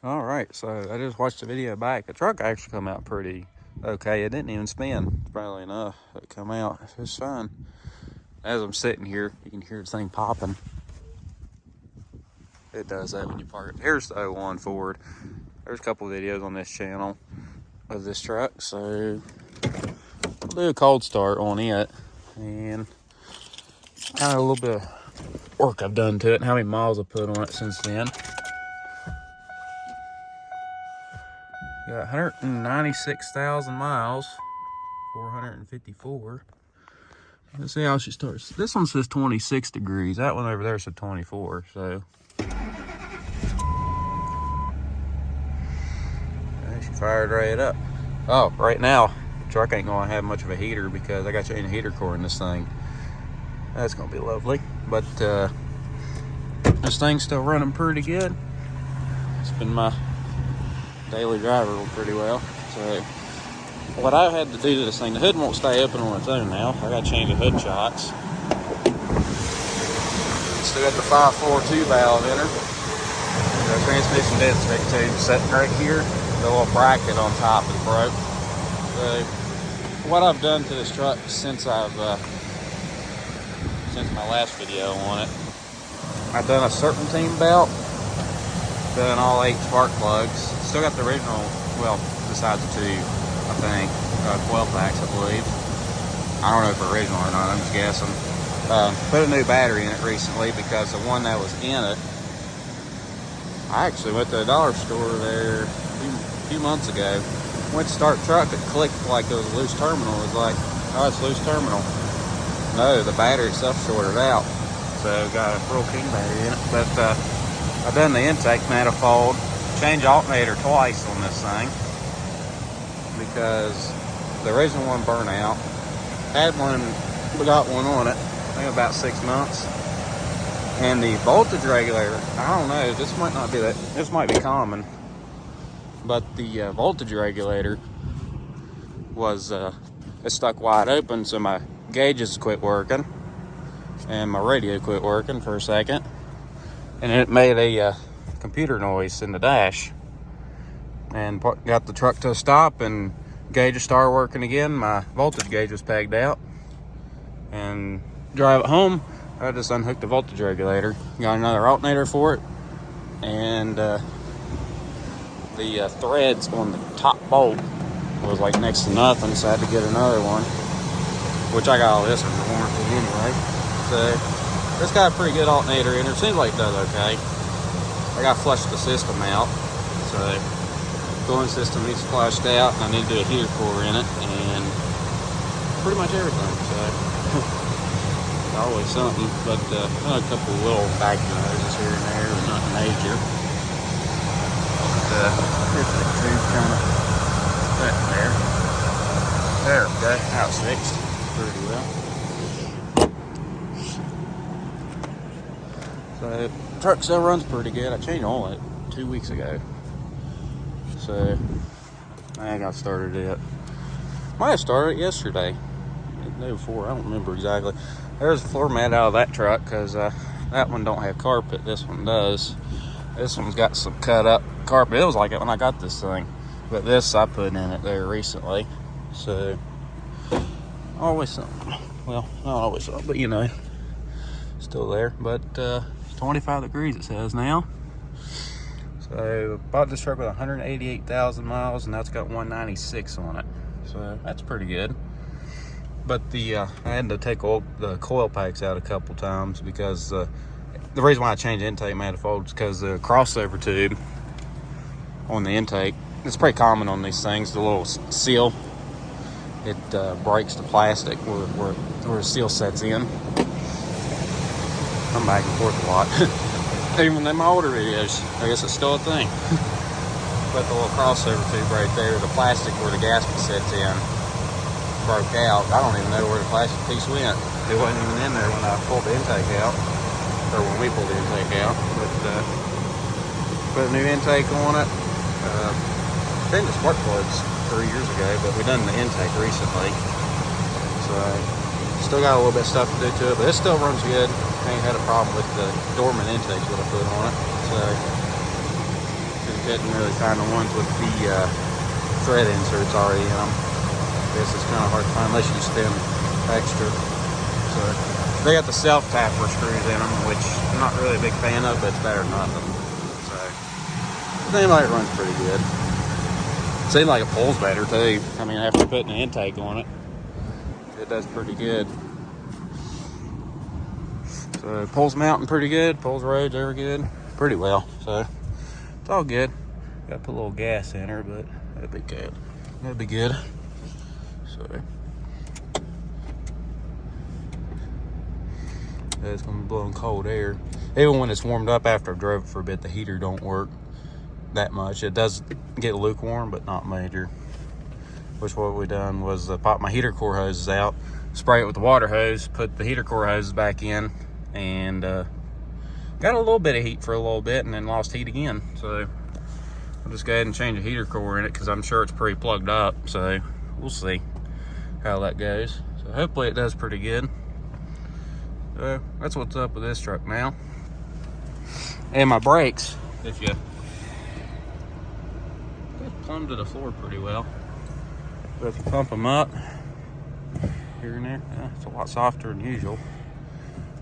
All right, so I just watched the video back. The truck actually come out pretty okay. It didn't even spin, probably enough. It come out just fine. As I'm sitting here, you can hear the thing popping. It does that when you park it. Here's the 01 Ford. There's a couple of videos on this channel of this truck, so I'll do a cold start on it and kind of a little bit of work I've done to it and how many miles I've put on it since then. Got 196,000 miles, 454. Let's see how she starts. This one says 26 degrees. That one over there said 24, so. And she fired right up. Oh, right now, the truck ain't gonna have much of a heater because I got to change the heater core in this thing. That's gonna be lovely. But this thing's still running pretty good. It's been my daily driver pretty well. So what I had to do to this thing, the hood won't stay open on its own now. I gotta change the hood shocks. Still got the 542 valve in her. The transmission dead spectator sitting right here. The little bracket on top is broke. So what I've done to this truck since my last video on it, I've done a serpentine belt, done all 8 spark plugs. Still got the original, well, besides the 2, I think, 12 packs, I believe. I don't know if they're original or not, I'm just guessing. Put a new battery in it recently because the one that was in it, I actually went to a dollar store there a few months ago. Went to start the truck, it clicked like it was a loose terminal. It was like, oh, it's a loose terminal. No, the battery itself shorted out. So got a real king battery in it. But I've done the intake manifold, changed alternator twice on this thing because the original one burned out. Had one, got one on it, I think about 6 months. And the voltage regulator, I don't know, this might be common, but the voltage regulator was it stuck wide open, so my gauges quit working and my radio quit working for a second, and it made a computer noise in the dash, and got the truck to a stop and gauges started working again. My voltage gauge was pegged out, and drive it home, I just unhooked the voltage regulator, got another alternator for it, and the threads on the top bolt was like next to nothing, so I had to get another one, which I got all this under warranty anyway. So it's got a pretty good alternator in it. Seems like it does okay. I got to flush the system out, so cooling system needs flushed out, and I need to do a heater core in it, and pretty much everything. So always something, but a couple of little vacuum hoses here and there, but nothing major. But here's the tube kind of sitting there. There we go. Now it's fixed pretty well. So the truck still runs pretty good. I changed oil it 2 weeks ago, so I ain't got started yet. Might have started it yesterday, the day before. I don't remember exactly. There's a floor mat out of that truck because that one don't have carpet. This one does. This one's got some cut up carpet. It was like it when I got this thing, but this I put in it there recently. So always something. Well, not always something, but you know, still there. But 25 degrees it says now. So bought this truck with 188,000 miles, and now it's got 196 on it. So that's pretty good. But I had to take the coil packs out a couple times because the reason why I changed the intake manifold is because the crossover tube on the intake, it's pretty common on these things, the little seal, it breaks the plastic where the seal sets in. I'm back and forth a lot. Even in my older videos, I guess it's still a thing. But the little crossover tube right there, the plastic where the gasket sets in, broke out. I don't even know where the plastic piece went. It wasn't even in there when I pulled the intake out, or when we pulled the intake out. But put a new intake on it. Changed the spark plugs 3 years ago, but we done the intake recently. So still got a little bit of stuff to do to it, but it still runs good. I ain't had a problem with the dormant intakes that I put on it. So couldn't really find the ones with the thread inserts already in them. I guess it's kind of hard to find unless you spend extra. So they got the self-tapper screws in them, which I'm not really a big fan of, but it's better than nothing. So I think it runs pretty good. Seems like it pulls better too. I mean, after putting the intake on it, it does pretty good. So it pulls mountain pretty good, pulls roads every good, pretty well. So it's all good. Got to put a little gas in her, but that'd be good. That'd be good. So it's gonna be blowing cold air. Even when it's warmed up after I drove it for a bit, the heater don't work that much. It does get lukewarm, but not major. Which what we done was pop my heater core hoses out, spray it with the water hose, put the heater core hoses back in, and got a little bit of heat for a little bit, and then lost heat again. So I'll just go ahead and change the heater core in it because I'm sure it's pretty plugged up. So we'll see how that goes. So hopefully it does pretty good. So that's what's up with this truck now. And my brakes, if you plumb to the floor pretty well. But if you pump them up here and there, it's a lot softer than usual.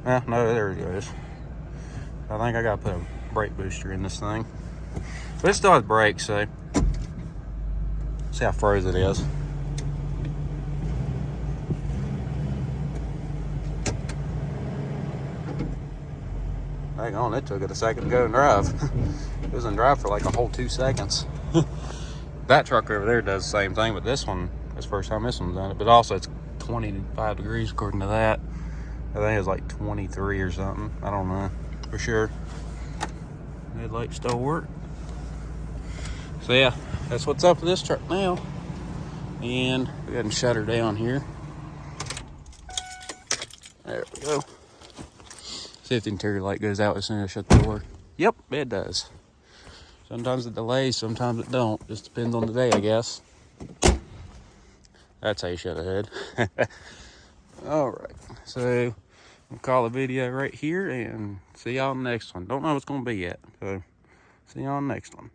No, there it goes. I think I gotta put a brake booster in this thing. But it still has brakes, so see how froze it is. Hang on, it took it a second to go and drive. It was in drive for like a whole 2 seconds. That truck over there does the same thing, but this one, that's the first time this one's done it. But also it's 25 degrees according to that. I think it's like 23 or something. I don't know for sure. Headlights still work. So yeah, that's what's up with this truck now. And go ahead and shut her down here. There we go. See if the interior light goes out as soon as I shut the door. Yep, it does. Sometimes it delays, sometimes it don't. Just depends on the day, I guess. That's how you shut a hood. All right, so I'll call the video right here and see y'all next one. Don't know what it's gonna be yet, so see y'all next one.